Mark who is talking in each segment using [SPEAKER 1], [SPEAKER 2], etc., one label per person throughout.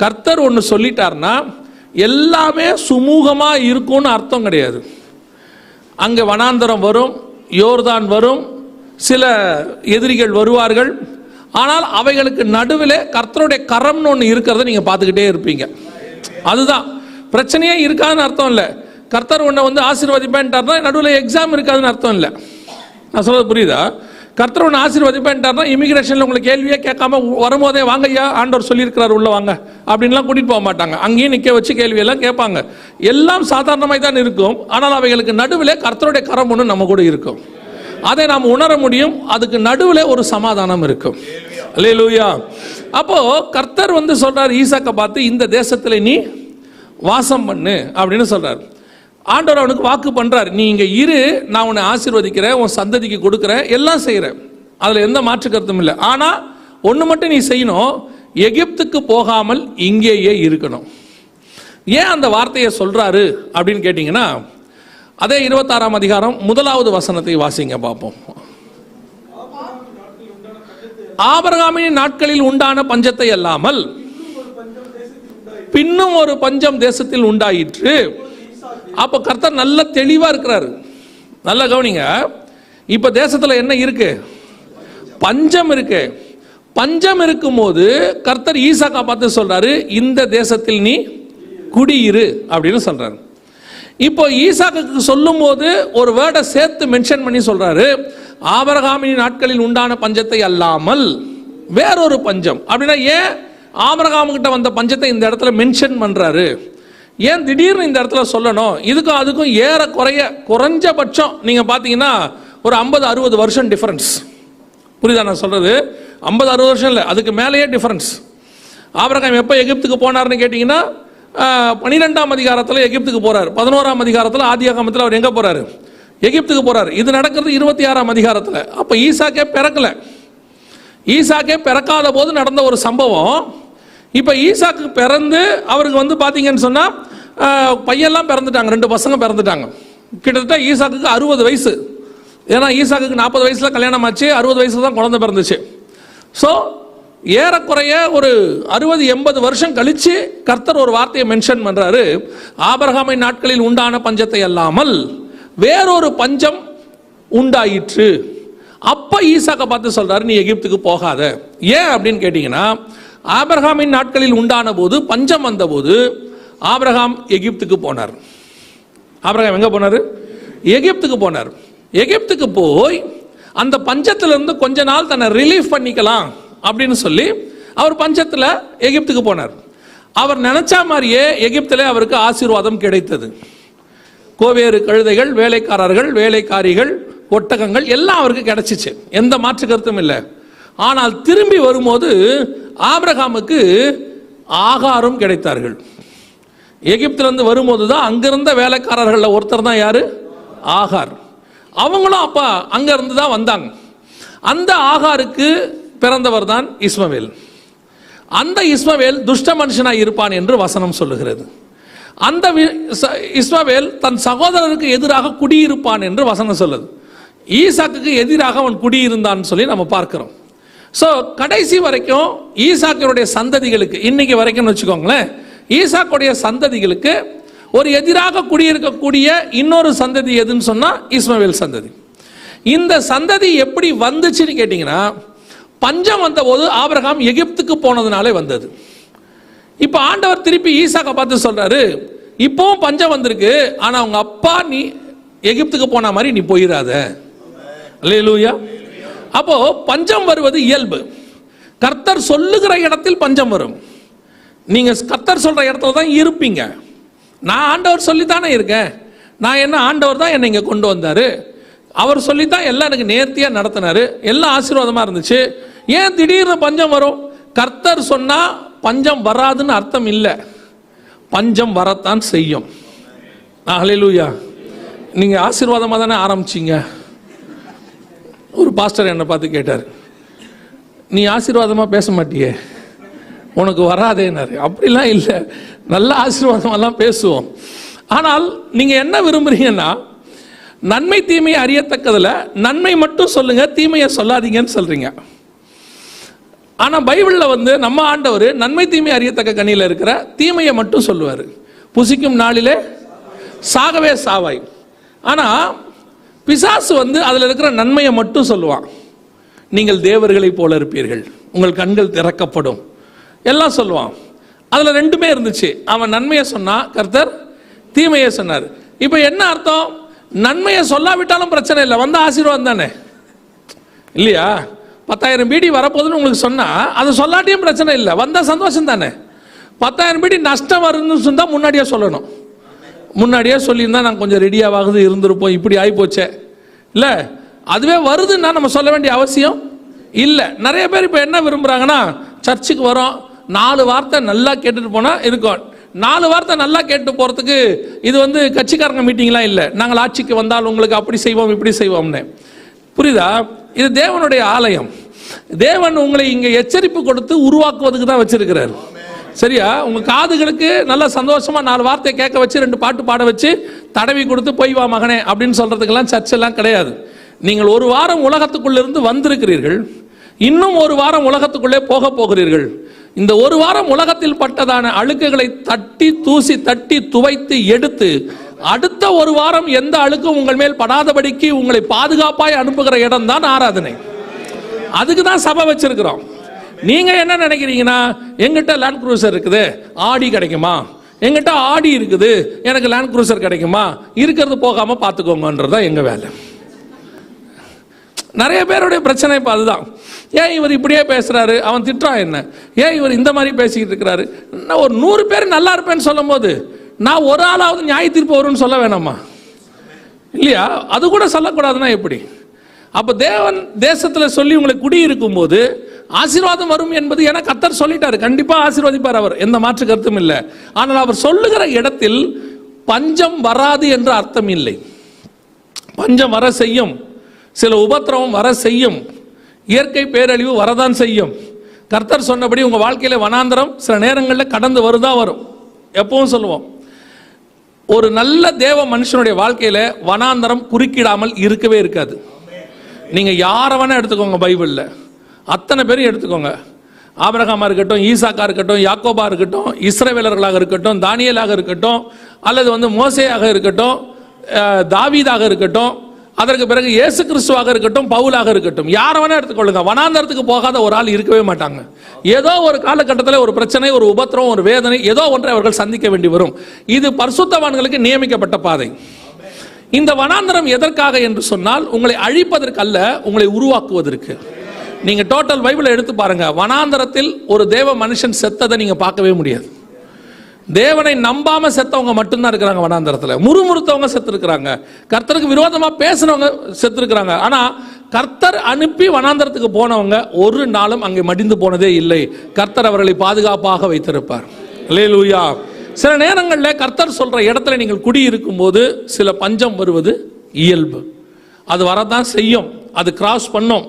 [SPEAKER 1] கர்த்தர் ஒன்று சொல்லிட்டார்னா எல்லாமே சுமூகமாக இருக்கும்னு அர்த்தம் கிடையாது. அங்கே வனாந்தரம் வரும், யோர்தான் வரும், சில எதிரிகள் வருவார்கள். ஆனால் அவைகளுக்கு நடுவில் கர்த்தருடைய கரம்னு ஒன்று இருக்கிறத நீங்கள் பார்த்துக்கிட்டே இருப்பீங்க. அதுதான் பிரச்சனையே இருக்காதுன்னு அர்த்தம் இல்லை. கர்த்தர் ஒன்றை வந்து ஆசீர்வதிப்பேன்ட்டார்னா நடுவில் எக்ஸாம் இருக்காதுன்னு அர்த்தம் இல்லை. நான் சொல்றது புரியுதா? கர்த்தர் ஒன்று ஆசீர்வதிப்பேன்ட்டார்னா இமிகிரேஷனில் உங்களுக்கு கேள்வியே கேட்காம வரும்போதே வாங்க ஐயா ஆண்டவர் சொல்லியிருக்கிறார் உள்ள வாங்க அப்படின்லாம் கூட்டிகிட்டு போக மாட்டாங்க. அங்கேயும் நிற்க வச்சு கேள்வியெல்லாம் கேட்பாங்க. எல்லாம் சாதாரணமாக தான் இருக்கும். ஆனால் அவைகளுக்கு நடுவில் கர்த்தருடைய கரம் ஒன்று நம்ம கூட இருக்கும். அதை நாம் உணர முடியும். அதுக்கு நடுவில் ஒரு சமாதானம் இருக்கும். அல்லேலூயா. அப்போ கர்த்தர் வந்து சொல்றார் ஈசாக்கை பார்த்து, இந்த தேசத்துல நீ வாசம் பண்ணு அப்படின்னு சொல்றார். ஆண்டவர் அவனுக்கு வாக்கு பண்றார், நீ இங்க இரு, நான் உன்னை ஆசீர்வதிக்கிறேன், உன் சந்ததிக்கு கொடுக்குறேன், எல்லாம் செய்யறேன், அதுல எந்த மாற்று கருத்தும் இல்லை. ஆனா ஒண்ணு மட்டும் நீ செய்யணும், எகிப்துக்கு போகாமல் இங்கேயே இருக்கணும். ஏன் அந்த வார்த்தையை சொல்றாரு அப்படின்னு கேட்டீங்கன்னா, அதே 26ஆம் அதிகாரம் 1வது வசனத்தை வாசிங்க பார்ப்போம். ஆபிரகாமின் நாட்களில் உண்டான பஞ்சத்தை அல்லாமல் பின்னும் ஒரு பஞ்சம் தேசத்தில் உண்டாயிற்று. அப்ப கர்த்தர் நல்ல தெளிவா இருக்கிறாரு. நல்ல கவனிங்க. இப்ப தேசத்துல என்ன இருக்கு? பஞ்சம் இருக்கு. பஞ்சம் இருக்கும் போது கர்த்தர் ஈசாக்கா பார்த்து சொல்றாரு, இந்த தேசத்தில் நீ குடியிரு அப்படின்னு சொல்றாரு. இப்போ ஈசாக்கு சொல்லும் போது ஒரு வேர்டை சேர்த்து மென்ஷன் பண்ணி சொல்றாரு, ஆபிரகாமின் நாட்களில் உண்டான பஞ்சத்தை அல்லாமல் வேறொரு பஞ்சம். அப்படின்னா ஏன் ஆபிரகாமுகிட்ட வந்த பஞ்சத்தை இந்த இடத்துல மென்ஷன் பண்றாரு? ஏன் திடீர்னு இந்த இடத்துல சொல்லணும்? இதுக்கும் அதுக்கும் ஏறக்குறைய குறைஞ்சபட்சம் நீங்க பாத்தீங்கன்னா ஒரு 50-60 வருஷம் டிஃபரன்ஸ். புரியுதா நான் சொல்றது? 50-60 வருஷம் இல்லை, அதுக்கு மேலேயே டிஃபரன்ஸ். ஆபிரகாம் எப்போ எகிப்துக்கு போனார்னு கேட்டீங்கன்னா 12ஆம் அதிகாரத்தில் எகிப்துக்கு போறார். 11ஆம் அதிகாரத்தில் ஆதியாகமத்தில் அவர் எங்க போறாரு? எகிப்துக்கு போறாரு. இது நடக்கிறது 26ஆம் அதிகாரத்தில். அப்ப ஈசாக்கே பிறக்கல. ஈசாக்கே பிறக்காத போது நடந்த ஒரு சம்பவம். இப்ப ஈசாக்கு பிறந்து அவருக்கு வந்து பாத்தீங்கன்னு சொன்னா பையெல்லாம் பிறந்துட்டாங்க, 2 பசங்க பிறந்துட்டாங்க. கிட்டத்தட்ட ஈசாக்கு 60 வயசு. ஏன்னா ஈசாக்கு 40 வயசுல கல்யாணம் ஆச்சு, 60 வயசுல தான் குழந்தை பிறந்துச்சு. ஸோ ஏறக்குறைய ஒரு 60-80 வருஷம் கழிச்சு கர்த்தர் ஒரு வார்த்தையை மென்ஷன் பண்றாரு, ஆபிரகாமின் நாட்களில் உண்டான பஞ்சத்தை அல்லாமல் வேறொரு பஞ்சம் உண்டாயிற்று. அப்ப ஈசாக்கை பார்த்து சொல்றாரு, நீ எகிப்துக்கு போகாத. ஏன் அப்படின்னு கேட்டீங்கன்னா, ஆபிரகாமின் நாட்களில் உண்டான போது பஞ்சம் வந்த போது ஆபிரகாம் எகிப்துக்கு போனார். ஆபிரகாம் எங்க போனார்? எகிப்துக்கு போனார். எகிப்துக்கு போய் அந்த பஞ்சத்திலிருந்து கொஞ்ச நாள் தன்னை ரிலீஃப் பண்ணிக்கலாம் அப்படின்னு சொல்லி அவர் பஞ்சத்துல எகிப்துக்கு போனார். அவர் நினைச்ச மாதிரியே எகிப்திலே அவருக்கு ஆசீர்வாதம் கிடைத்தது. கோவேறு கழுதைகள், வேலைக்காரர்கள், வேலைக்காரிகள், ஒட்டகங்கள் எல்லாம் அவருக்கு கிடைச்சிச்சு, எந்த மாற்று கருத்தும் இல்லை. ஆனால் திரும்பி வரும்போது ஆபிரகாமுக்கு ஆகாரம் கிடைத்தார்கள். எகிப்திலிருந்து வரும்போது தான் அங்கிருந்த வேலைக்காரர்கள் ஒருத்தர் தான் யாரு? ஆகார். அவங்களும் அப்ப அங்க இருந்து தான் வந்தாங்க. அந்த ஆகாருக்கு பிறந்தவர் தான் இஸ்மவேல். அந்த இஸ்மவேல் துஷ்ட மனுஷனாய் இருப்பான் என்று வசனம் சொல்லுகிறது. அந்த இஸ்மவேல் தன் சகோதரருக்கு எதிராக குடியிருப்பான் என்று வசனம் சொல்லுது. ஈசாக்குக்கு எதிராக அவன் குடியிருந்தான் சொல்லி நம்ம பார்க்கிறோம். ஸோ கடைசி வரைக்கும் ஈசாக்கினுடைய சந்ததிகளுக்கு, இன்னைக்கு வரைக்கும் வச்சுக்கோங்களேன், ஈசாக்குடைய சந்ததிகளுக்கு ஒரு எதிராக குடியிருக்கக்கூடிய இன்னொரு சந்ததி எதுன்னு சொன்னா இஸ்மவேல் சந்ததி. இந்த சந்ததி எப்படி வந்துச்சுன்னு கேட்டீங்கன்னா, பஞ்சம் வந்த போது ஆபிரகாம் எகிப்துக்கு போனதுனாலே வந்தது. இப்ப ஆண்டவர் திருப்பி ஈசாக்கை பார்த்து சொல்றாரு, இப்பவும் பஞ்சம் வந்திருக்கு, ஆனா உங்க அப்பா நீ எகிப்துக்கு போன மாதிரி நீ போயிடாத. அல்லேலூயா. அப்போ பஞ்சம் வருவது இயல்பு. கர்த்தர் சொல்லுகிற இடத்தில் பஞ்சம் வரும். நீங்க கர்த்தர் சொல்ற இடத்துல தான் இருப்பீங்க. நான் ஆண்டவர் சொல்லித்தானே இருக்கேன். நான் என்ன, ஆண்டவர் தான் என்னை இங்க கொண்டு வந்தாரு, அவர் சொல்லித்தான் எல்லாம் எனக்கு நேர்த்தியா நடத்தினாரு, எல்லாம் ஆசீர்வாதமா இருந்துச்சு. ஏன் திடீர்னு பஞ்சம் வரும்? கர்த்தர் சொன்னா பஞ்சம் வராதுன்னு அர்த்தம் இல்லை, பஞ்சம் வரத்தான் செய்யும். ஹல்லேலூயா. நீங்க ஆசீர்வாதமா தானே ஆரம்பிச்சீங்க. ஒரு பாஸ்டர் என்னை பார்த்து கேட்டார், நீ ஆசீர்வாதமா பேச மாட்டியே, உனக்கு வராதேனாரு. அப்படிலாம் இல்லை, நல்ல ஆசீர்வாதமெல்லாம் பேசுவோம். ஆனால் நீங்க என்ன விரும்புறீங்கன்னா, நன்மை தீமையை அறியத்தக்கதில் நன்மை மட்டும் சொல்லுங்க, தீமையை சொல்லாதீங்கன்னு சொல்றீங்க. ஆனால் பைபிளில் நம்ம ஆண்டவர் நன்மை தீமை அறியத்தக்க கனியில் இருக்கிற தீமையை மட்டும் சொல்லுவார். புசிக்கும் நாளிலே சாகவே சாவாய். ஆனால் பிசாசு அதில் இருக்கிற நன்மையை மட்டும் சொல்லுவான். நீங்கள் தேவர்களைப் போல இருப்பீர்கள், உங்கள் கண்கள் திறக்கப்படும் எல்லாம் சொல்லுவான். அதில் ரெண்டுமே இருந்துச்சு. அவன் நன்மையை சொன்னா, கர்த்தர் தீமையை சொன்னார். இப்போ என்ன அர்த்தம்? நன்மையை சொல்லாவிட்டாலும் பிரச்சனை இல்லை, வந்த ஆசீர்வாதம் தானே இல்லையா? 10,000 பீடி வரப்போகுதுன்னு உங்களுக்கு சொன்னால் அது சொல்லாட்டியும் பிரச்சனை இல்லை, வந்தால் சந்தோஷம் தானே. 10,000 பீடி நஷ்டம் வருதுன்னு சொன்னால் முன்னாடியே சொல்லணும். முன்னாடியே சொல்லியிருந்தால் நாங்கள் கொஞ்சம் ரெடியாவது இருந்திருப்போம், இப்படி ஆகிப்போச்சே இல்லை. அதுவே வருதுன்னா நம்ம சொல்ல வேண்டிய அவசியம் இல்லை. நிறைய பேர் இப்போ என்ன விரும்புகிறாங்கன்னா, சர்ச்சுக்கு வரோம், 4 வார்த்தை நல்லா கேட்டுட்டு போனால் இருக்கும். 4 வார்த்தை நல்லா கேட்டு போகிறதுக்கு இது கட்சிக்காரங்க மீட்டிங்லாம் இல்லை. நாங்கள் ஆட்சிக்கு வந்தால் உங்களுக்கு அப்படி செய்வோம் இப்படி செய்வோம்னு. புரியுதா? இது தேவனுடைய ஆலயம். தேவன் உங்களை இங்கே எச்சரிப்பு கொடுத்து உருவாக்குவதுக்கு தான் வச்சிருக்கிறார். சரியா? உங்கள் காதுகளுக்கு நல்ல சந்தோஷமாக 4 வார்த்தை கேட்க வச்சு 2 பாட்டு பாட வச்சு தடவி கொடுத்து போய் வா மகனே அப்படின்னு சொல்கிறதுக்கெல்லாம் சர்ச்செல்லாம் கிடையாது. நீங்கள் 1 வாரம் உலகத்துக்குள்ளிருந்து வந்திருக்கிறீர்கள், இன்னும் 1 வாரம் உலகத்துக்குள்ளே போக போகிறீர்கள். இந்த 1 வாரம் உலகத்தில் பட்டதான அழுக்குகளை தட்டி தூசி தட்டி துவைத்து எடுத்து அடுத்த 1 வாரம் எந்த அழுக்கும் உங்கள் மேல் படாதபடிக்கு உங்களை பாதுகாப்பாய் அனுப்புகிற இடம் தான் ஆராதனை. அதுக்கு தான் சபை வச்சிருக்கிறோம். நீங்க என்ன நினைக்கிறீங்கன்னா, எங்கிட்ட லேண்ட் குரூசர் இருக்குது, ஆடி கிடைக்குமா? எங்கிட்ட ஆடி இருக்குது, எனக்கு லேண்ட் குரூசர் கிடைக்குமா? இருக்கிறது போகாம பார்த்துக்கோங்கன்றதான் எங்க வேலை. நிறைய பேருடைய பிரச்சனை இப்போ அதுதான். ஏன் இவர் இப்படியே பேசுறாரு, அவன் திட்டுறான் என்ன, ஏன் இவர் இந்த மாதிரி பேசிக்கிட்டு இருக்கிறாரு? ஒரு 100 பேர் நல்லா இருப்பேன்னு சொல்லும் போது நான் ஒரு ஆளாவது நியாய தீர்ப்பு வரும்னு சொல்ல வேணாமா? இல்லையா? அது கூட சொல்லக்கூடாதுன்னா எப்படி? அப்போ தேவன் தேசத்தில் சொல்லி உங்களை குடியிருக்கும் போது ஆசீர்வாதம் வரும் என்பது என கர்த்தர் சொல்லிட்டாரு. கண்டிப்பாக ஆசீர்வதிப்பார் அவர், எந்த மாற்று கருத்தும் இல்லை. ஆனால் அவர் சொல்லுகிற இடத்தில் பஞ்சம் வராது என்ற அர்த்தம் இல்லை. பஞ்சம் வர செய்யும், சில உபத்திரவம் வர செய்யும், இயற்கை பேரழிவு வரதான் செய்யும். கர்த்தர் சொன்னபடி உங்கள் வாழ்க்கையில் வனாந்தரம் சில நேரங்களில் கடந்து வருதா வரும். எப்பவும் சொல்லுவோம், ஒரு நல்ல தேவ மனுஷனுடைய வாழ்க்கையில் வனாந்தரம் குறுக்கிடாமல் இருக்கவே இருக்காது. நீங்கள் யாரை வேணா எடுத்துக்கோங்க, பைபிளில் அத்தனை பேரும் எடுத்துக்கோங்க. ஆபிரகாமா இருக்கட்டும், ஈசாக்கா இருக்கட்டும், யாக்கோபா இருக்கட்டும், இஸ்ரவேலர்களாக இருக்கட்டும், தானியேலாக இருக்கட்டும், அல்லது மோசேயாக இருக்கட்டும், தாவீதாக இருக்கட்டும், அதற்கு பிறகு இயேசு கிறிஸ்துவாக இருக்கட்டும், பவுலாக இருக்கட்டும், யாரை வேணா எடுத்துக்கொள்ளுங்க. வனாந்தரத்துக்கு போகாத ஒரு ஆள் இருக்கவே மாட்டாங்க. ஏதோ ஒரு காலகட்டத்தில் ஒரு பிரச்சனை, ஒரு உபத்திரம், ஒரு வேதனை, ஏதோ ஒன்றை அவர்கள் சந்திக்க வேண்டி வரும். இது பரிசுத்தவான்களுக்கு நியமிக்கப்பட்ட பாதை. இந்த வனாந்தரம் எதற்காக என்று சொன்னால், உங்களை அழிப்பதற்கு அல்ல, உங்களை உருவாக்குவதற்கு. நீங்க டோட்டல் பைபிளை எடுத்து பாருங்க, வனாந்தரத்தில் ஒரு தேவ மனுஷன் செத்ததை நீங்க பார்க்கவே முடியாது. தேவனை நம்பாம செத்தவங்க மட்டும்தான் இருக்கிறாங்க வனாந்தரத்தில். முறுமுறுத்தவங்க செத்து இருக்கிறாங்க, கர்த்தருக்கு விரோதமா பேசினவங்க செத்து இருக்கிறாங்க. ஆனா கர்த்தர் அனுப்பி வனாந்தரத்துக்கு போனவங்க ஒரு நாளும் அங்கே மடிந்து போனதே இல்லை. கர்த்தர் அவர்களை பாதுகாப்பாக வைத்திருப்பார். அல்லேலூயா. சில நேரங்களில் கர்த்தர் சொல்ற இடத்துல நீங்கள் குடியிருக்கும் போது சில பஞ்சம் வருவது இயல்பு. அது வரதான் செய்யும், அது கிராஸ் பண்ணும்.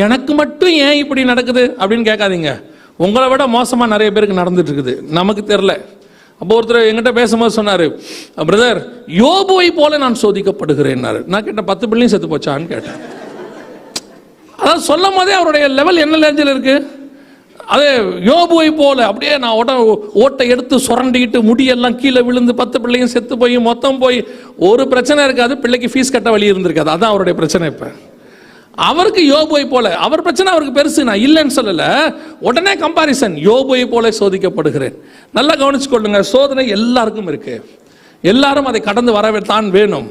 [SPEAKER 1] எனக்கு மட்டும் ஏன் இப்படி நடக்குது அப்படின்னு கேட்காதீங்க. உங்களை விட மோசமா நிறைய பேருக்கு நடந்துட்டு இருக்குது, நமக்கு தெரியல. அப்போ ஒருத்தர் எங்கிட்ட பேசும்போது சொன்னாரு, பிரதர் யோபுவை போல நான் சோதிக்கப்படுகிறேன். நான் கேட்டேன், 10 பிள்ளையும் செத்து போச்சான்னு கேட்டேன். அதாவது சொல்லும் போதே அவருடைய லெவல் என்ன லெவலில் இருக்கு. அதே யோபுவை போல அப்படியே நான் ஓட்டை எடுத்து சுரண்டிக்கிட்டு முடியெல்லாம் கீழே விழுந்து 10 பிள்ளையும் செத்து போய் மொத்தம் போய் ஒரு பிரச்சனை இருக்காது, பிள்ளைக்கு ஃபீஸ் கட்ட வழி இருந்திருக்காது. அதான் அவருடைய பிரச்சனை. இப்ப அவருக்கு யோபுவை போல, அவர் பிரச்சனை அவருக்கு பெருசு, நான் இல்லைன்னு சொல்லல. உடனே கம்பாரிசன், யோபுவை போல சோதிக்கப்படுகிறேன். நல்லா கவனிச்சு கொள்ளுங்க, சோதனை எல்லாருக்கும் இருக்கு, எல்லாரும் அதை கடந்து வரத்தான் வேணும்.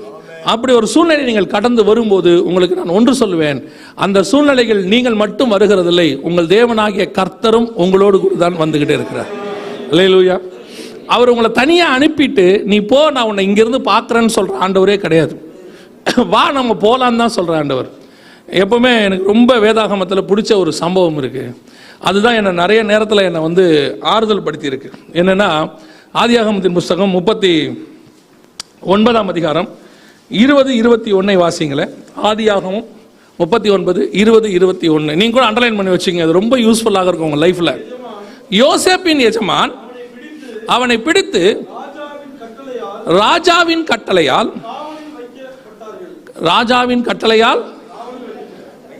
[SPEAKER 1] அப்படி ஒரு சூழ்நிலை நீங்கள் கடந்து வரும்போது உங்களுக்கு நான் ஒன்று சொல்லுவேன், அந்த சூழ்நிலைகள் நீங்கள் மட்டும் வருகிறதில்லை, உங்கள் தேவனாகிய கர்த்தரும் உங்களோடு கூட தான் வந்துகிட்டே இருக்கிறார். அல்லேலூயா. அவர் உங்களை தனியா அனுப்பிட்டு நீ போ நான் உன்னை இங்கிருந்து பார்க்குறேன்னு சொல்ற ஆண்டவரே கிடையாது. வா நம்ம போலான்னு தான் சொல்ற ஆண்டவர். எப்பவுமே எனக்கு ரொம்ப வேதாகமத்தில் பிடிச்ச ஒரு சம்பவம் இருக்கு. அதுதான் என்னை நிறைய நேரத்தில் என்னை ஆறுதல் படுத்தி இருக்கு. என்னன்னா, ஆதியாகமத்தின் புஸ்தகம் 39ஆம் அதிகாரம் 20-21 வாசிங்களேன். ஆதியாகமம் 39:20-21 நீங்க கூட அண்டர்லைன் பண்ணி வச்சுங்க, அது ரொம்ப யூஸ்ஃபுல்லாக இருக்கும் உங்க லைஃப்ல. யோசேப்பின் எஜமான் அவனை பிடித்து ராஜாவின் கட்டளையால்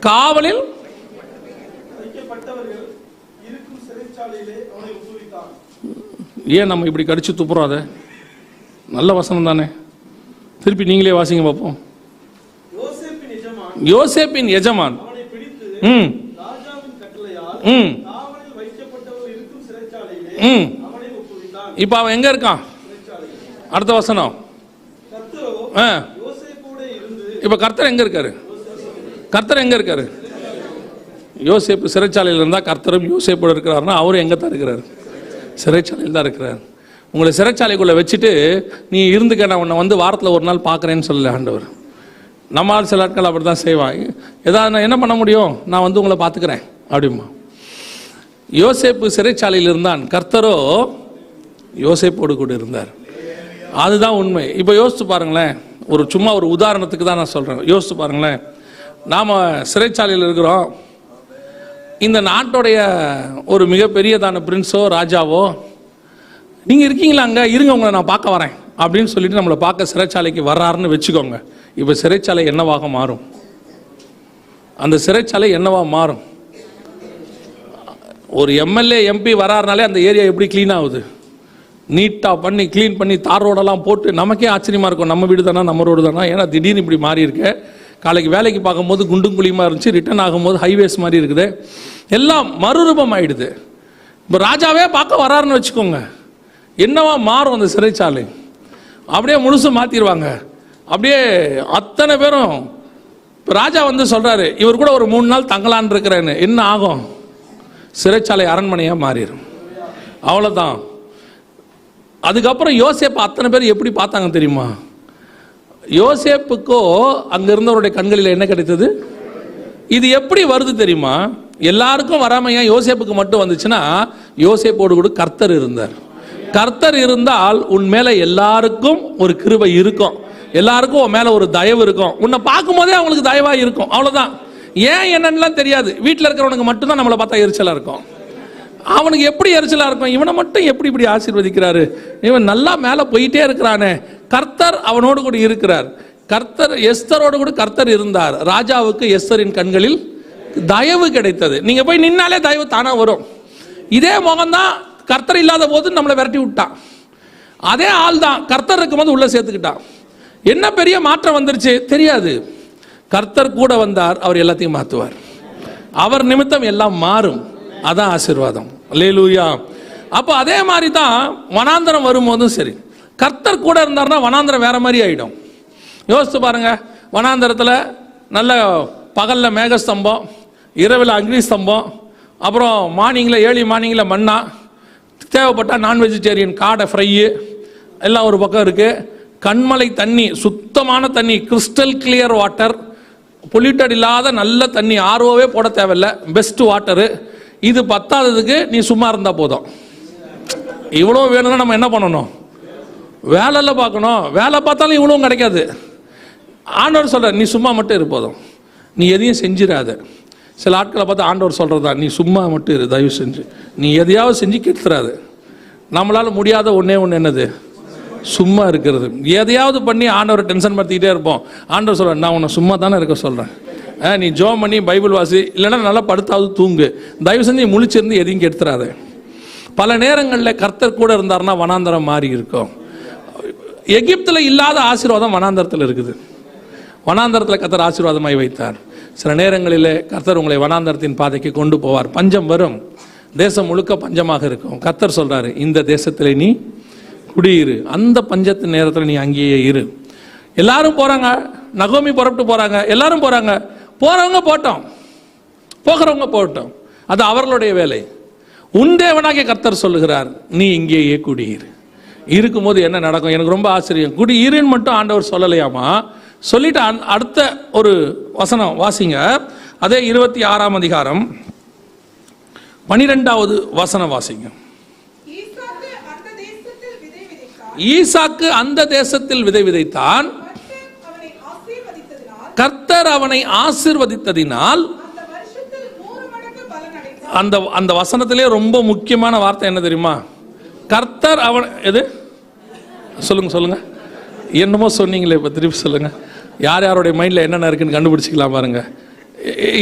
[SPEAKER 1] காவலில் ஏன் நம்ம இப்படி கடிச்சு துப்புறோம்? அதை நல்ல வசனம் தானே. திருப்பி நீங்களே வாசிங்க பார்ப்போம். யோசேப்பின் எஜமான் இப்ப அவன் எங்க இருக்கான்? அடுத்த வசனம். இப்ப கர்த்தர் எங்க இருக்காரு? கர்த்தர் எங்க இருக்காரு? யோசேப்பு சிறைச்சாலையில் இருந்தா கர்த்தரும் யோசேப்போட இருக்கிறாருன்னா அவரும் எங்க தான் இருக்கிறாரு? சிறைச்சாலையில் தான் இருக்கிறார். உங்களை சிறைச்சாலைக்குள்ள வச்சுட்டு நீ இருந்துக்க, நான் உன்னை வந்து வாரத்தில் ஒரு நாள் பார்க்குறேன்னு சொல்லல ஆண்டவர். நம்மளால் சில ஆட்கள் அப்படி தான் செய்வான். ஏதாவது நான் என்ன பண்ண முடியும், நான் வந்து உங்களை பார்த்துக்கிறேன் அப்படிமா. யோசேப்பு சிறைச்சாலையில் இருந்தான், கர்த்தரோ யோசேப்போடு கூட இருந்தார். அதுதான் உண்மை. இப்போ யோசிச்சு பாருங்களேன், சும்மா ஒரு உதாரணத்துக்கு தான் நான் சொல்கிறேன். யோசிச்சு பாருங்களேன், நாம் சிறைச்சாலையில் இருக்கிறோம். இந்த நாட்டுடைய ஒரு மிகப்பெரியதான பிரின்ஸோ ராஜாவோ நீங்கள் இருக்கீங்களா அங்கே, இருங்க உங்களை நான் பார்க்க வரேன் அப்படின்னு சொல்லிட்டு நம்மளை பார்க்க சிறைச்சாலைக்கு வர்றாருன்னு வச்சுக்கோங்க. இப்போ சிறைச்சாலை என்னவாக மாறும்? அந்த சிறைச்சாலை என்னவா மாறும்? ஒரு எம்எல்ஏ எம்பி வராருனாலே அந்த ஏரியா எப்படி க்ளீன் ஆகுது? நீட்டாக பண்ணி க்ளீன் பண்ணி தார் ரோடெல்லாம் போட்டு நமக்கே ஆச்சரியமாக இருக்கும். நம்ம வீடு தானா, நம்ம ரோடு தானா? ஏன்னா திடீர்னு இப்படி மாறி இருக்கு. காலைக்கு வேலைக்கு பார்க்கும்போது குண்டும் குழியுமா இருந்துச்சு, ரிட்டர்ன் ஆகும்போது ஹைவேஸ் மாதிரி இருக்குது. எல்லாம் மறுரூபம் ஆயிடுது. இப்போ ராஜாவே பார்க்க வராருன்னு வச்சுக்கோங்க, என்னவா மாறும் அந்த சிறைச்சாலை? அப்படியே முழுசு மாற்றிடுவாங்க. அப்படியே அத்தனை பேரும். இப்போ ராஜா வந்து சொல்கிறாரு, இவர் கூட ஒரு 3 நாள் தங்கலான் இருக்கிறேன்னு. என்ன ஆகும்? சிறைச்சாலை அரண்மனையாக மாறிடும். அவ்வளோதான். அதுக்கப்புறம் யோசேப்பு அத்தனை பேர் எப்படி பார்த்தாங்க தெரியுமா? யோசேப்புக்கோ அங்கே இருந்தவருடைய கண்களில் என்ன கிடைத்தது? இது எப்படி வருது தெரியுமா? எல்லாருக்கும் வராம ஏன் யோசேப்புக்கு மட்டும் வந்துச்சுன்னா, யோசேப்போடு கூட கர்த்தர் இருந்தார். கர்த்தர் இருந்தால் உன் மேல எல்லாருக்கும் ஒரு கிருபை இருக்கும், எல்லாருக்கும் உன் மேல ஒரு தயவு இருக்கும். உன்னை பார்க்கும் போதே அவங்களுக்கு தயவா இருக்கும். அவ்வளவுதான். ஏன் என்னன்னு தெரியாது. வீட்டில் இருக்கிறவனுக்கு மட்டும்தான் நம்மளை பார்த்தா எரிச்சலா இருக்கும். அவனுக்கு எப்படி எரிச்சலா இருக்கும்? இவனை மட்டும் எப்படி இப்படி ஆசீர்வதிக்கிறாரு, இவன் நல்லா மேல போயிட்டே இருக்கிறானே. கர்த்தர் அவனோடு கூட இருக்கிறார். கர்த்தர் எஸ்தரோடு கூட கர்த்தர் இருந்தார். ராஜாவுக்கு எஸ்தரின் கண்களில் தயவு கிடைத்தது. நீங்க போய் நின்னாலே தயவு தானா வரும். இதே முகம்தான் கர்த்தர் இல்லாத போது நம்மளை விரட்டி விட்டான். அதே ஆள் தான் கர்த்தர் இருக்கும்போது உள்ள சேர்த்துக்கிட்டான். என்ன பெரிய மாற்றம் வந்துருச்சு தெரியாது. கர்த்தர் கூட வந்தார், அவர் எல்லாத்தையும் மாற்றுவார். அவர் நிமித்தம் எல்லாம் மாறும். அதான் ஆசீர்வாதம். அல்லேலூயா. அப்போ அதே மாதிரி தான் வனாந்தரம் வரும்போதும் சரி, கர்த்தர் கூட இருந்தார்னா வனாந்தரம் வேற மாதிரி ஆயிடும். யோசித்து பாருங்க, வனாந்தரத்தில் நல்ல பகலில் மேகஸ்தம்பம், இரவில் அக்னி ஸ்தம்பம், அப்புறம் மார்னிங்கில் ஏர்லி மார்னிங்கில் மண்ணா, தேவைப்பட்டால் நான் வெஜிடேரியன் காடை ஃப்ரையு எல்லாம் ஒரு பக்கம் இருக்குது. கண்மலை தண்ணி, சுத்தமான தண்ணி, கிறிஸ்டல் கிளியர் வாட்டர், பொல்யூட்டட் இல்லாத நல்ல தண்ணி, ஆர்ஓவே போட தேவையில்லை, பெஸ்ட் வாட்டரு. இது பத்தாததுக்கு நீ சும்மா இருந்தால் போதும். இவ்வளோ வேணும்னா நம்ம என்ன பண்ணணும்? வேலையில் பார்க்கணும். வேலை பார்த்தாலும் இவ்வளோ கிடைக்காது. ஆண்டவர் சொல்ற, நீ சும்மா மட்டும் இரு போதும், நீ எதையும் செஞ்சிடாத. சில ஆட்களை பார்த்து ஆண்டவர் சொல்றதா, நீ சும்மா மட்டும் இரு, தயவு செஞ்சு நீ எதையாவது செஞ்சு கெடுத்துறாது. நம்மளால முடியாத ஒன்னே ஒன்று என்னது? சும்மா இருக்கிறது. எதையாவது பண்ணி ஆண்டவரை டென்ஷன் படுத்திக்கிட்டே இருப்போம். ஆண்டவர் சொல்ற, நான் உன்னை சும்மா தானே இருக்க சொல்றேன், நீ ஜோம் பண்ணி பைபிள் வாசி, இல்லைன்னா நல்லா படுத்தாவது தூங்கு, தயவு செஞ்சு முழிச்சிருந்து எதையும் கெடுத்துறாத. பல நேரங்களில் கர்த்தர் கூட இருந்தார்னா வனாந்தரம் மாறி இருக்கும். எகிப்தில் இல்லாத ஆசீர்வாதம் வனாந்தரத்தில் இருக்குது. வனாந்தரத்தில் கர்த்தர் ஆசீர்வாதமாய் வைத்தார். சில நேரங்களில் கர்த்தர் உங்களை வனாந்தரத்தின் பாதைக்கு கொண்டு போவார். பஞ்சம் வரும், தேசம் முழுக்க பஞ்சமாக இருக்கும். கர்த்தர் சொல்றாரு, இந்த தேசத்தில் நீ குடியிரு, அந்த பஞ்சத்தின் நேரத்தில் நீ அங்கேயே இரு. எல்லாரும் போறாங்க, நகோமி புறப்பட்டு போறாங்க, எல்லாரும் போறாங்க. போறவங்க போட்டோம், போகிறவங்க போட்டோம், அது அவர்களுடைய வேலை. உன் தேவனாகிய கர்த்தர் சொல்லுகிறார், நீ இங்கேயே குடியிரு. இருக்கும்போது என்ன நடக்கும்? எனக்கு ரொம்ப ஆச்சரியம். குடியிருன்னு மட்டும் ஆண்டவர் சொல்லலையாமா, சொல்லிட்டு அடுத்த ஒரு வசனம் வாசிங்க. அதே 26ஆம் அதிகாரம் 12வது வசனம் வாசிங்க. ஈசாக்கு அந்த தேசத்தில் விதை விதைத்தான், கர்த்தர் அவனை ஆசீர்வதித்ததினால். அந்த வசனத்திலே ரொம்ப முக்கியமான வார்த்தை என்ன தெரியுமா? கர்த்தர் அவன் எது சொல்லுங்க சொல்லுங்க, என்னமோ சொன்னீங்களே, இப்போ திருப்பி சொல்லுங்க. யார் யாருடைய மைண்டில் என்னென்ன இருக்குன்னு கண்டுபிடிச்சிக்கலாம் பாருங்க.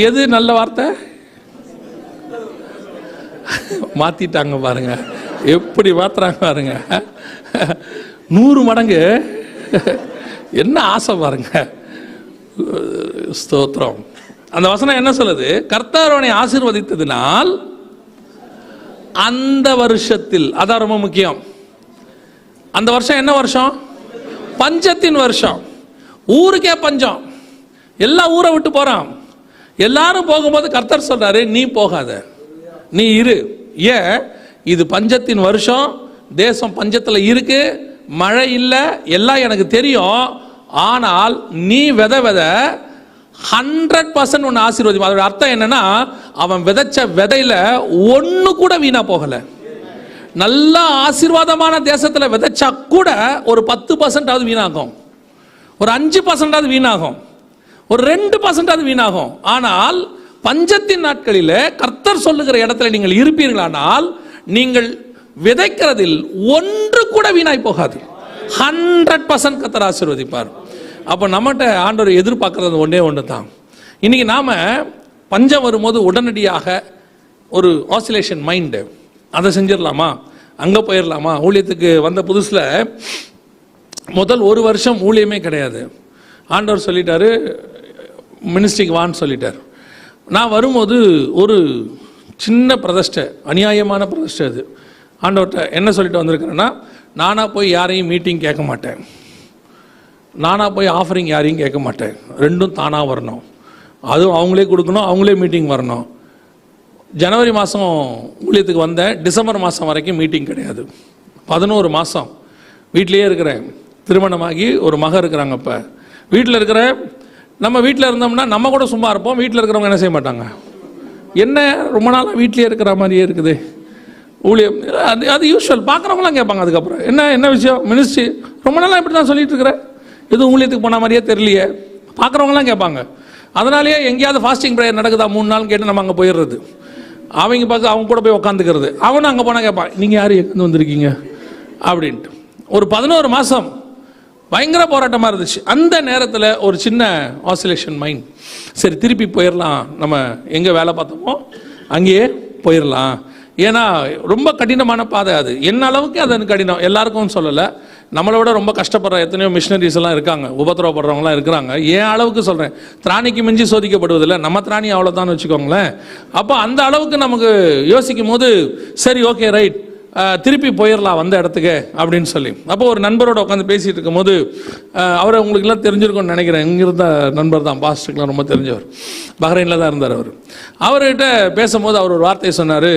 [SPEAKER 1] எது நல்ல வார்த்தை? மாத்திட்டாங்க பாருங்க. எப்படி மாத்துறாங்க பாருங்க, 100 மடங்கு. என்ன ஆசை பாருங்க. ஸ்தோத்திரம். அந்த வசனம் என்ன சொல்லுது? கர்த்தர் அவனை ஆசீர்வதித்ததினால் அந்த வருஷத்தில், அதான் ரொம்ப முக்கியம். அந்த வருஷம் என்ன வருஷம்? பஞ்சத்தின் வருஷம். ஊருக்கே பஞ்சம், எல்லா ஊரை விட்டு போறான். எல்லாரும் போகும்போது கர்த்தர் சொல்றாரு, நீ போகாத, நீ இரு. ஏன்? இது பஞ்சத்தின் வருஷம், தேசம் பஞ்சத்துல இருக்கு, மழை இல்லை, எல்லாம் எனக்கு தெரியும். ஆனால் நீ வித 100% உன்னை ஆசீர்வதிப்பான். அதோட அர்த்தம் என்னன்னா, அவன் விதைச்ச விதையில ஒண்ணு கூட வீணா போகல. நல்ல ஆசீர்வாதமான தேசத்துல விதைச்சா கூட ஒரு 10% வீணாகும், ஒரு 5% வீணாகும், ஒரு 2% வீணாகும். ஆனால் பஞ்சத்தின் நாட்களில் கர்த்தர் சொல்லுகிற இடத்துல நீங்கள் இருப்பீர்களானால் நீங்கள் விதைக்கிறதில் ஒன்று கூட வீணாய் போகாது. 100% கர்த்தர் ஆசீர்வதிப்பார். அப்போ நம்மகிட்ட ஆண்டவர் எதிர்பார்க்கறது ஒன்றே ஒன்று தான். இன்னைக்கு நாம பஞ்சம் வரும்போது உடனடியாக ஒரு ஆசிலேஷன் மைண்டு, அதை செஞ்சிடலாமா, அங்கே போயிடலாமா. ஊழியத்துக்கு வந்த புதுசில் முதல் 1 வருஷம் ஊழியமே கிடையாது. ஆண்டவர் சொல்லிட்டாரு, மினிஸ்ட்ரிக்கு வான்னு சொல்லிட்டார். நான் வரும்போது ஒரு சின்ன பிரதிஷ்டை, அநியாயமான பிரதிஷ்டை. அது ஆண்டவர்கிட்ட என்ன சொல்லிட்டு வந்திருக்கிறேன்னா, நானாக போய் யாரையும் மீட்டிங் கேட்க மாட்டேன், நானாக போய் ஆஃபரிங் யாரையும் கேட்க மாட்டேன். ரெண்டும் தானாக வரணும், அதுவும் அவங்களே கொடுக்கணும், அவங்களே மீட்டிங் வரணும். ஜனவரி மாதம் ஊழியத்துக்கு வந்தேன், டிசம்பர் மாதம் வரைக்கும் மீட்டிங் கிடையாது. 11 மாதம் வீட்டிலையே இருக்கிறேன். திருமணமாகி ஒரு மகன் இருக்கிறாங்க. இப்போ வீட்டில் இருக்கிற, நம்ம வீட்டில் இருந்தோம்னா நம்ம கூட சும்மா இருப்போம், வீட்டில் இருக்கிறவங்க என்ன செய்ய மாட்டாங்க, என்ன ரொம்ப நாளாக வீட்டிலே இருக்கிற மாதிரியே இருக்குது ஊழியம். அது யூஸ்வல். பார்க்குறவங்களாம் கேட்பாங்க அதுக்கப்புறம், என்ன விஷயம் மினிஸ்ட்ரி ரொம்ப நாளாக இப்படி தான் சொல்லிட்டு இருக்கிறேன், எதுவும் ஊழியத்துக்கு போன மாதிரியே தெரியலையே. பார்க்குறவங்களாம் கேட்பாங்க. அதனாலேயே எங்கேயாவது ஃபாஸ்டிங் ப்ரேயர் நடக்குதா 3 நாள் கேட்டு நம்ம அங்கே போயிடுறது. அவங்க பார்க்க அவங்க கூட போய் உட்காந்துக்கிறது. அவனும் அங்கே போனால் கேட்பான், நீங்கள் யார் எங்கே வந்திருக்கீங்க அப்படின்ட்டு. ஒரு 11 மாதம் பயங்கர போராட்டமாக இருந்துச்சு. அந்த நேரத்தில் ஒரு சின்ன ஆசிலேஷன் மைண்ட், சரி திருப்பி போயிடலாம், நம்ம எங்கே வேலை பார்த்தோமோ அங்கேயே போயிடலாம். ஏன்னா ரொம்ப கடினமான பாதை அது. என்ன அளவுக்கு அது கடினம் எல்லாருக்கும் சொல்லலை, நம்மளை விட ரொம்ப கஷ்டப்படுற எத்தனையோ மிஷினரிஸ் எல்லாம் இருக்காங்க, உபத்திரவப்படுறவங்களாம் இருக்கிறாங்க. ஏன் அளவுக்கு சொல்கிறேன், திராணிக்கு மிஞ்சி சோதிக்கப்படுவதில்லை, நம்ம திராணி அவ்வளோதான் வச்சுக்கோங்களேன். அப்போ அந்த அளவுக்கு நமக்கு யோசிக்கும் போது சரி ஓகே ரைட் திருப்பி போயிடலாம் வந்த இடத்துக்கு அப்படின்னு சொல்லி. அப்போ ஒரு நண்பரோட உட்காந்து பேசிகிட்டு இருக்கும்போது, அவரை உங்களுக்குலாம் தெரிஞ்சிருக்கும்னு நினைக்கிறேன், இங்கிருந்த நண்பர் தான், பாஸ்டருக்குலாம் ரொம்ப தெரிஞ்சவர், பஹ்ரைனில் தான் இருந்தார் அவர். அவர்கிட்ட பேசும்போது அவர் ஒரு வார்த்தையை சொன்னார்,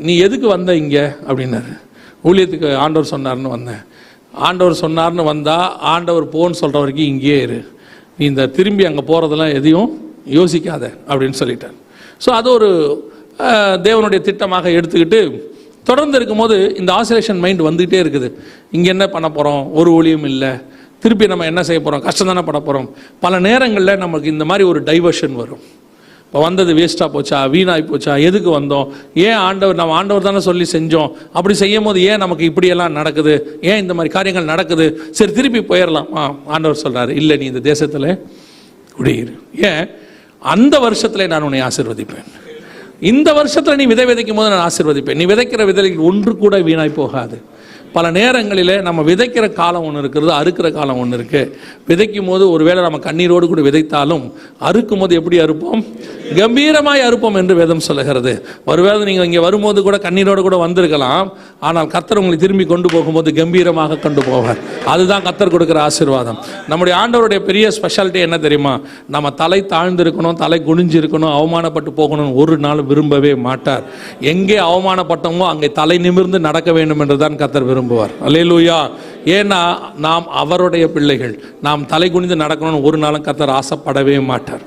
[SPEAKER 1] நீ எதுக்கு வந்த இங்கே அப்படின்னாரு. ஊழியத்துக்கு ஆண்டவர் சொன்னார்னு வந்தேன். ஆண்டவர் சொன்னார்னு வந்தால் ஆண்டவர் போன்னு சொல்கிற வரைக்கும் இங்கேயே இரு, நீ இந்த திரும்பி அங்கே போகிறதெல்லாம் எதையும் யோசிக்காத அப்படின்னு சொல்லிட்டார். ஸோ அது ஒரு தேவனுடைய திட்டமாக எடுத்துக்கிட்டு தொடர்ந்து இருக்கும்போது இந்த ஆசிலேஷன் மைண்ட் வந்துகிட்டே இருக்குது. இங்கே என்ன பண்ண போகிறோம், ஒரு ஊழியம் இல்லை, திருப்பி நம்ம என்ன செய்ய போகிறோம், கஷ்டம் தானே பட போகிறோம். பல நேரங்களில் நமக்கு இந்த மாதிரி ஒரு டைவர்ஷன் வரும். இப்போ வந்தது வேஸ்ட்டாக போச்சா, வீணாகி போச்சா, எதுக்கு வந்தோம், ஏன் நம்ம ஆண்டவர் தானே சொல்லி செஞ்சோம், அப்படி செய்யும் போது ஏன் நமக்கு இப்படியெல்லாம் நடக்குது, ஏன் இந்த மாதிரி காரியங்கள் நடக்குது, சரி திருப்பி போயிடலாம். ஆண்டவர் சொல்கிறாரு, இல்லை நீ இந்த தேசத்தில் குடியிரு. ஏன்? அந்த வருஷத்தில் நான் உன்னை ஆசீர்வதிப்பேன், இந்த வருஷத்தில் நீ விதைக்கும் போது நான் ஆசீர்வதிப்பேன். நீ விதைக்கிற விதைகள் ஒன்று கூட வீணாய் போகாது. பல நேரங்களில் நம்ம விதைக்கிற காலம் ஒன்று இருக்கிறது, அறுக்கிற காலம் ஒன்று இருக்குது. விதைக்கும் போது ஒருவேளை நம்ம கண்ணீரோடு கூட விதைத்தாலும் அறுக்கும் போது எப்படி அறுப்போம், கம்பீரமாய் அறுப்போம் என்று வேதம் சொல்லுகிறது. ஒருவேளை நீங்கள் இங்கே வரும்போது கூட கண்ணீரோடு கூட வந்திருக்கலாம், ஆனால் கர்த்தர் உங்களை திரும்பி கொண்டு போகும்போது கம்பீரமாக கொண்டு போவார். அதுதான் கர்த்தர் கொடுக்குற ஆசீர்வாதம். நம்முடைய ஆண்டவருடைய பெரிய ஸ்பெஷாலிட்டி என்ன தெரியுமா, நம்ம தலை தாழ்ந்திருக்கணும், தலை குனிஞ்சு இருக்கணும், அவமானப்பட்டு போகணும் ஒரு நாள் விரும்பவே மாட்டார். எங்கே அவமானப்பட்டோமோ அங்கே தலை நிமிர்ந்து நடக்க வேண்டும் என்று தான் கர்த்தர் விரும்புவார். அல்லேலூயா. ஏன்னா நாம் அவருடைய பிள்ளைகள், நாம் தலை குனிந்து நடக்கணும்னு ஒரு நாளும் கர்த்தர் ஆசைப்படவே மாட்டார்.